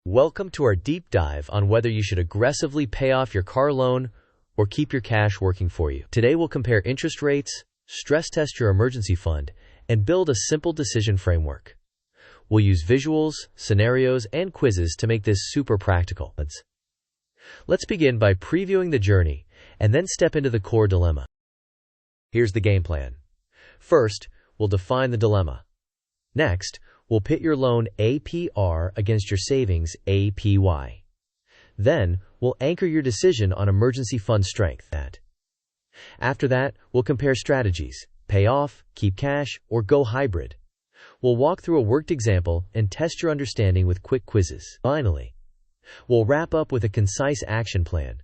Welcome to our deep dive on whether you should aggressively pay off your car loan or keep your cash working for you. Today we'll compare interest rates, stress test your emergency fund, and build a simple decision framework. We'll use visuals, scenarios, and quizzes to make this super practical. Let's begin by previewing the journey and then step into the core dilemma. Here's the game plan. First, we'll define the dilemma. Next, we'll pit your loan APR against your savings APY. Then, we'll anchor your decision on emergency fund strength. After that, we'll compare strategies: pay off, keep cash, or go hybrid. We'll walk through a worked example and test your understanding with quick quizzes. Finally, we'll wrap up with a concise action plan.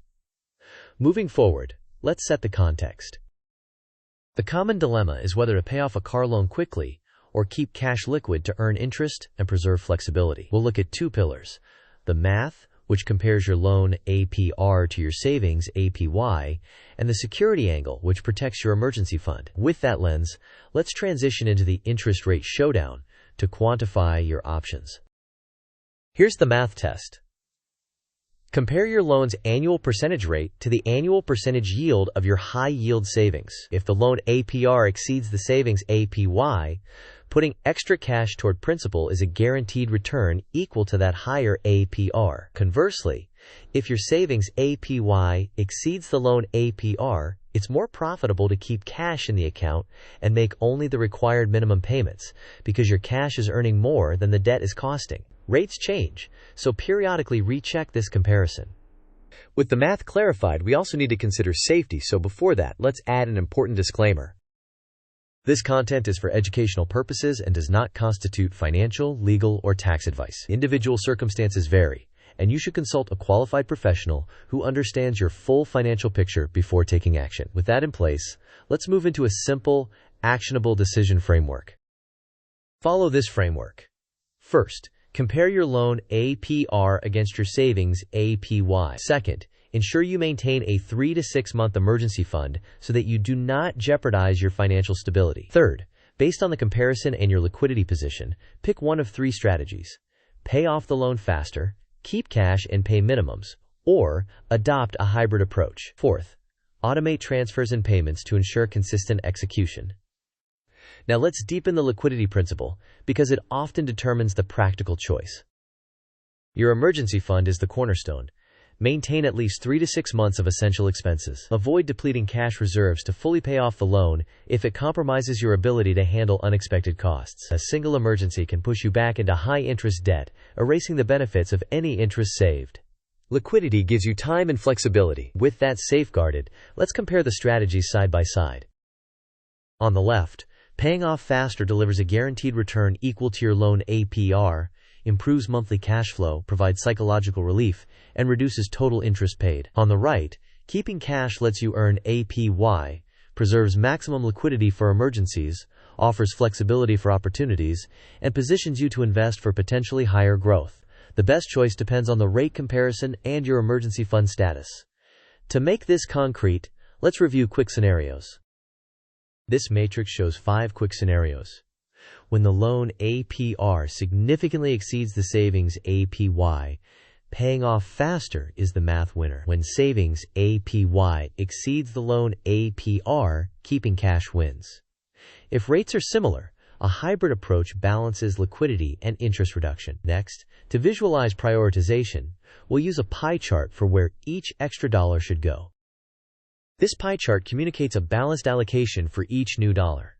Moving forward, let's set the context. The common dilemma is whether to pay off a car loan quickly or keep cash liquid to earn interest and preserve flexibility. We'll look at two pillars: the math, which compares your loan APR to your savings APY, and the security angle, which protects your emergency fund. With that lens, let's transition into the interest rate showdown to quantify your options. Here's the math test. Compare your loan's annual percentage rate to the annual percentage yield of your high-yield savings. If the loan APR exceeds the savings APY, putting extra cash toward principal is a guaranteed return equal to that higher APR. Conversely, if your savings APY exceeds the loan APR, it's more profitable to keep cash in the account and make only the required minimum payments because your cash is earning more than the debt is costing. Rates change, so periodically recheck this comparison. With the math clarified, we also need to consider safety, so before that, let's add an important disclaimer. This content is for educational purposes and does not constitute financial, legal, or tax advice. Individual circumstances vary, and you should consult a qualified professional who understands your full financial picture before taking action. With that in place, let's move into a simple, actionable decision framework. Follow this framework. First, compare your loan APR against your savings APY. Second, ensure you maintain a 3 to 6 month emergency fund so that you do not jeopardize your financial stability. Third, based on the comparison and your liquidity position, pick one of three strategies: pay off the loan faster, keep cash and pay minimums, or adopt a hybrid approach. Fourth, automate transfers and payments to ensure consistent execution. Now let's deepen the liquidity principle because it often determines the practical choice. Your emergency fund is the cornerstone. Maintain at least 3 to 6 months of essential expenses. Avoid depleting cash reserves to fully pay off the loan if it compromises your ability to handle unexpected costs. A single emergency can push you back into high-interest debt, erasing the benefits of any interest saved. Liquidity gives you time and flexibility. With that safeguarded, let's compare the strategies side by side. On the left, paying off faster delivers a guaranteed return equal to your loan APR, improves monthly cash flow, provides psychological relief, and reduces total interest paid. On the right, keeping cash lets you earn APY, preserves maximum liquidity for emergencies, offers flexibility for opportunities, and positions you to invest for potentially higher growth. The best choice depends on the rate comparison and your emergency fund status. To make this concrete, let's review quick scenarios. This matrix shows 5 quick scenarios. When the loan APR significantly exceeds the savings APY, paying off faster is the math winner. When savings APY exceeds the loan APR, keeping cash wins. If rates are similar, a hybrid approach balances liquidity and interest reduction. Next, to visualize prioritization, we'll use a pie chart for where each extra dollar should go. This pie chart communicates a balanced allocation for each new dollar.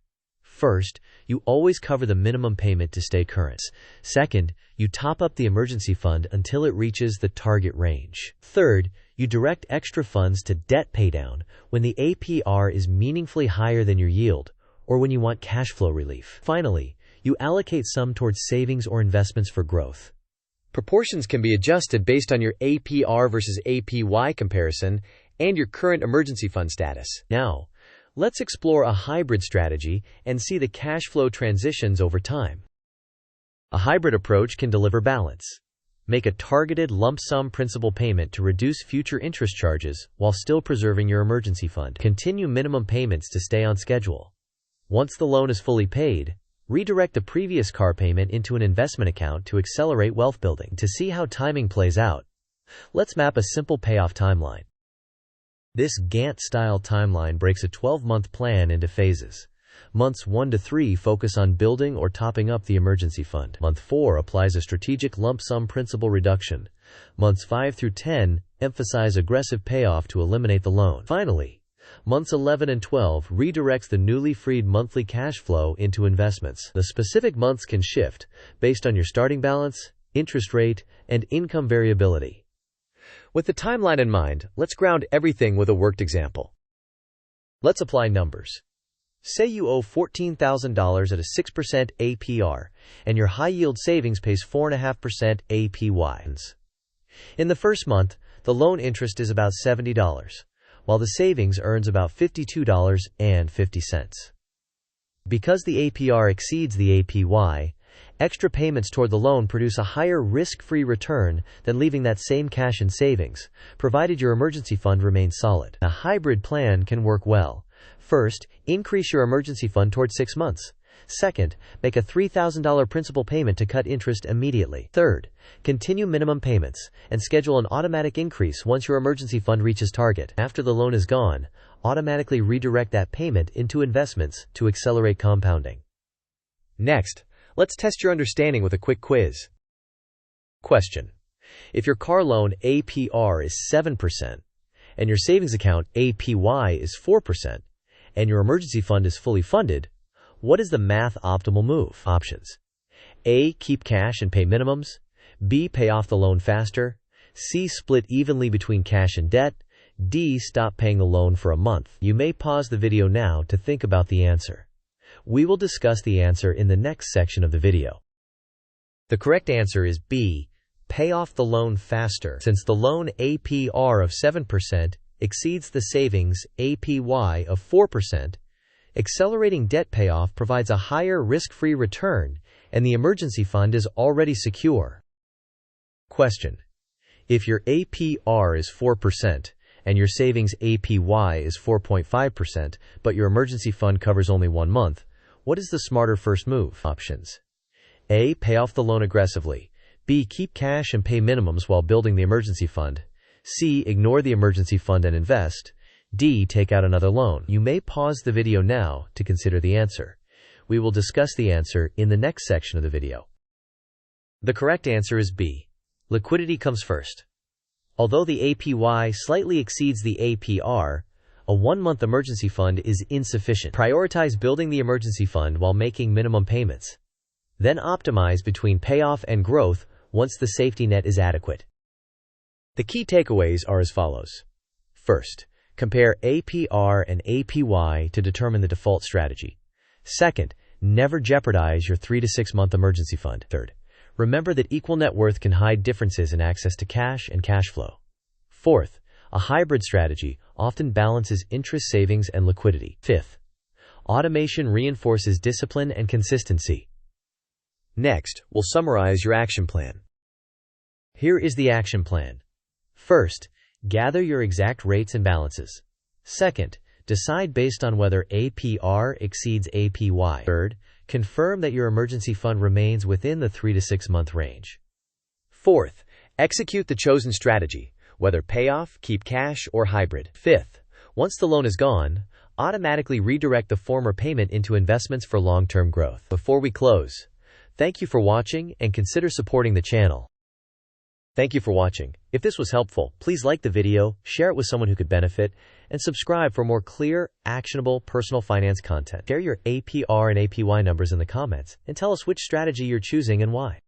First, you always cover the minimum payment to stay current. Second, you top up the emergency fund until it reaches the target range. Third, you direct extra funds to debt paydown when the APR is meaningfully higher than your yield, or when you want cash flow relief. Finally, you allocate some towards savings or investments for growth. Proportions can be adjusted based on your APR versus APY comparison and your current emergency fund status. Now, let's explore a hybrid strategy and see the cash flow transitions over time. A hybrid approach can deliver balance. Make a targeted lump sum principal payment to reduce future interest charges while still preserving your emergency fund. Continue minimum payments to stay on schedule. Once the loan is fully paid, redirect the previous car payment into an investment account to accelerate wealth building. To see how timing plays out, let's map a simple payoff timeline. This Gantt-style timeline breaks a 12-month plan into phases. Months 1 to 3 focus on building or topping up the emergency fund. Month 4 applies a strategic lump sum principal reduction. Months 5 through 10 emphasize aggressive payoff to eliminate the loan. Finally, months 11 and 12 redirects the newly freed monthly cash flow into investments. The specific months can shift based on your starting balance, interest rate, and income variability. With the timeline in mind, let's ground everything with a worked example. Let's apply numbers. Say you owe $14,000 at a 6% APR, and your high-yield savings pays 4.5% APY. In the first month, the loan interest is about $70, while the savings earns about $52.50. Because the APR exceeds the APY, extra payments toward the loan produce a higher risk-free return than leaving that same cash in savings, provided your emergency fund remains solid. A hybrid plan can work well. First, increase your emergency fund toward 6 months. Second, make a $3,000 principal payment to cut interest immediately. Third, continue minimum payments and schedule an automatic increase once your emergency fund reaches target. After the loan is gone, automatically redirect that payment into investments to accelerate compounding. Next, let's test your understanding with a quick quiz. Question: if your car loan APR is 7% and your savings account APY is 4%, and your emergency fund is fully funded, what is the math optimal move? Options: A. Keep cash and pay minimums. B. Pay off the loan faster. C. Split evenly between cash and debt. D. Stop paying the loan for a month. You may pause the video now to think about the answer. We will discuss the answer in the next section of the video. The correct answer is B. Pay off the loan faster. Since the loan APR of 7% exceeds the savings APY of 4%, accelerating debt payoff provides a higher risk-free return, and the emergency fund is already secure. Question: if your APR is 4% and your savings APY is 4.5%, but your emergency fund covers only 1 month, what is the smarter first move? Options: A. Pay off the loan aggressively. B. Keep cash and pay minimums while building the emergency fund. C. Ignore the emergency fund and invest. D. Take out another loan. You may pause the video now to consider the answer. We will discuss the answer in the next section of the video. The correct answer is B. Liquidity comes first. Although the APY slightly exceeds the APR, a 1-month emergency fund is insufficient. Prioritize building the emergency fund while making minimum payments. Then optimize between payoff and growth once the safety net is adequate. The key takeaways are as follows. First, compare APR and APY to determine the default strategy. Second, never jeopardize your 3 to 6 month emergency fund. Third, remember that equal net worth can hide differences in access to cash and cash flow. Fourth, a hybrid strategy often balances interest savings and liquidity. Fifth, automation reinforces discipline and consistency. Next, we'll summarize your action plan. Here is the action plan. First, gather your exact rates and balances. Second, decide based on whether APR exceeds APY. Third, confirm that your emergency fund remains within the 3 to 6 month range. Fourth, execute the chosen strategy, whether payoff, keep cash, or hybrid. Fifth, once the loan is gone, automatically redirect the former payment into investments for long-term growth. Before we close, thank you for watching and consider supporting the channel. Thank you for watching. If this was helpful, please like the video, share it with someone who could benefit, and subscribe for more clear, actionable personal finance content. Share your APR and APY numbers in the comments and tell us which strategy you're choosing and why.